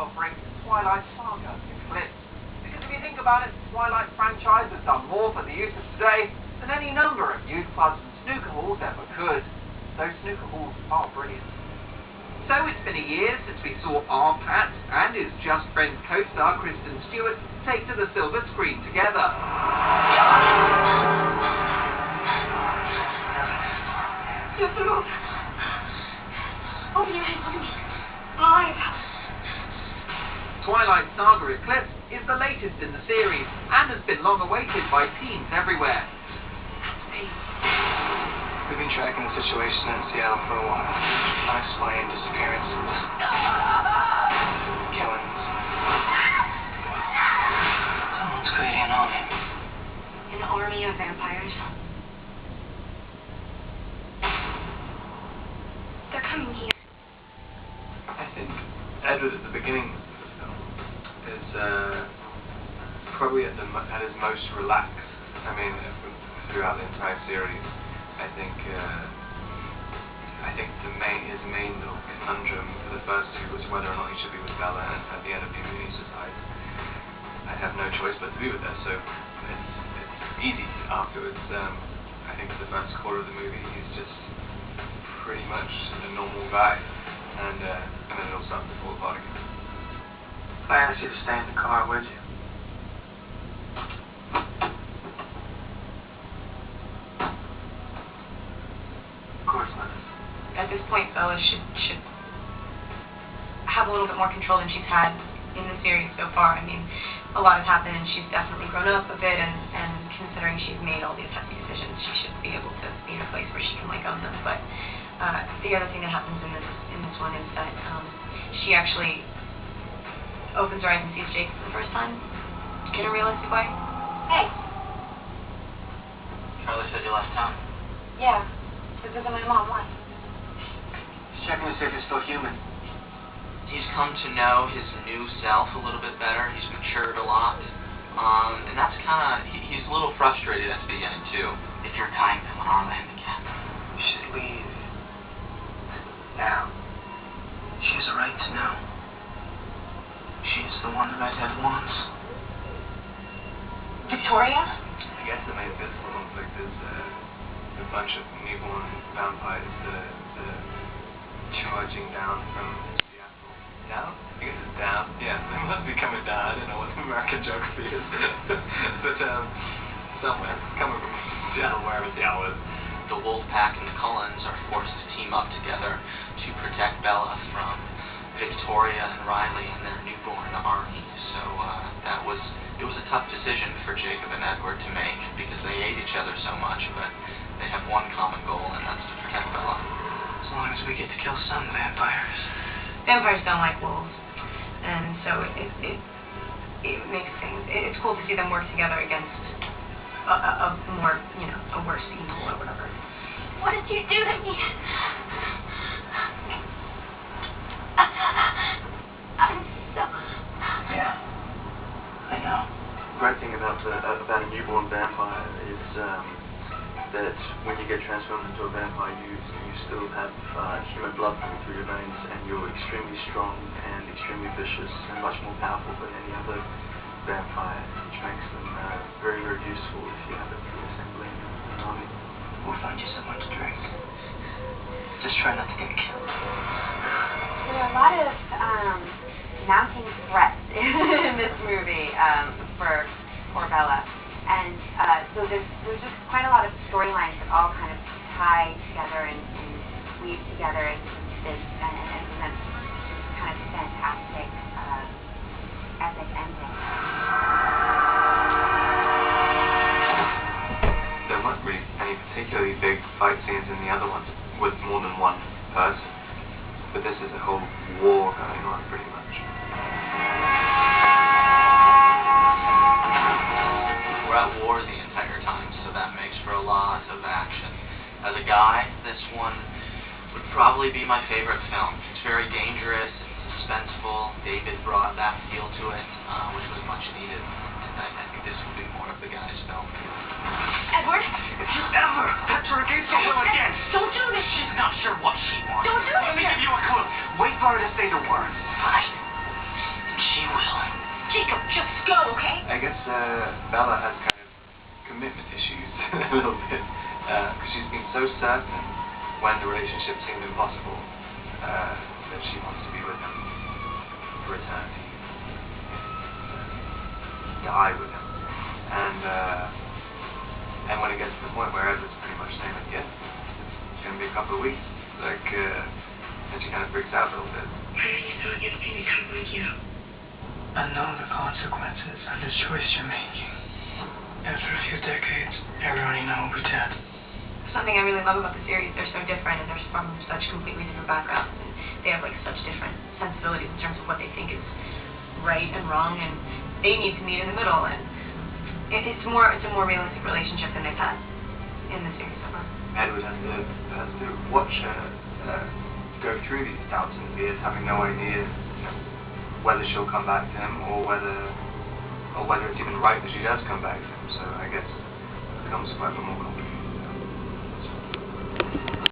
offering Twilight Saga Eclipse. Because if you think about it, the Twilight franchise has done more for the youth of today than any number of youth clubs and snooker halls ever could. Those snooker halls are brilliant. So it's been a year since we saw our Pat and his Just Friends co-star Kristen Stewart take to the silver screen together. Twilight Saga Eclipse is the latest in the series and has been long awaited by teens everywhere. We've been tracking the situation in Seattle for a while. Unexplained disappearances, killings. Someone's creating an army. An army of vampires. They're coming here. I think Edward at the beginning of the film is probably at his most relaxed. I mean, throughout the entire series, I think his main little conundrum for the first two was whether or not he should be with Bella, and at the end of the movie he decides I have no choice but to be with her. So it's easy afterwards. I think for the first quarter of the movie he's just pretty much a normal guy, and then it all starts to fall apart again. If I asked you to stay in the car, would you? Of course not. At this point, Bella should have a little bit more control than she's had in the series so far. I mean, a lot has happened, and she's definitely grown up a bit, and considering she's made all these hefty decisions, she should be able to be in a place where she can own them. But the other thing that happens in this one is that she actually opens her eyes and sees Jake for the first time in a realistic way. Hey. Charlie said you left town. Yeah. To visit my mom. Why? Just checking to see if you're still human. He's come to know his new self a little bit better. He's matured a lot. And that's kind of, he's a little frustrated at the beginning, too. If you're dying from an arm handicap, you should leave. Now. She has a right to know. She's the one the redhead wants. Victoria? I guess the main physical conflict is a bunch of newborn vampires charging down from Seattle. Down? I guess it's down. Yeah, they must be coming down. I don't know what American geography is. But somewhere. Coming from Seattle, wherever Seattle is. The Wolfpack and the Cullens are forced to team up together to protect Bella from Victoria and Riley and their newborn army. So it was a tough decision for Jacob and Edward to make because they hate each other so much, but they have one common goal, and that's to protect Bella. As long as we get to kill some vampires. Vampires don't like wolves, and so it makes things. It's cool to see them work together against a more, a worse evil or whatever. What did you do to me? I'm so... Yeah, I know. The great thing about a newborn vampire is that when you get transformed into a vampire, you still have human blood coming through your veins, and you're extremely strong and extremely vicious and much more powerful than any other vampire, which makes them very, very useful if you have it through assembling an army. We'll find you someone to drink. Just try not to get killed. There are a lot of mounting threats in this movie for Bella. And so there's just quite a lot of storylines that all kind of tie together and weave together into this and present this kind of fantastic, epic ending. There weren't really any particularly big fight scenes in the other ones with more than one person, but this is a whole war going on pretty much. We're at war the entire time, so that makes for a lot of action. As a guy, this one would probably be my favorite film. It's very dangerous, it's suspenseful. David brought that feel to it, which was much needed. And I think this would be more of the guy's film. Edward? If you ever touch her against your will again, Don't do this! she's not sure what she wants. Don't do this! Let me give you a clue. Wait for her to say the words. Fine. Bella has kind of commitment issues a little bit, because she's been so certain when the relationship seemed impossible that she wants to be with him for eternity, die with him, and when it gets to the point where Edward's pretty much saying like, yeah, it's going to be a couple of weeks, like, and she kind of freaks out a little bit. Why are you so against me becoming like you? I know the consequences of the choice you're making. After a few decades, everyone you know will be dead. Something I really love about the series, they're so different and they're from such completely different backgrounds, and they have like such different sensibilities in terms of what they think is right and wrong, and they need to meet in the middle, and it's a more realistic relationship than they've had in the series so far. Edward has to watch her go through these doubts and fears, having no idea, you know, whether she'll come back to him or whether it's even right that she does come back to him. So I guess it becomes quite a more complicated.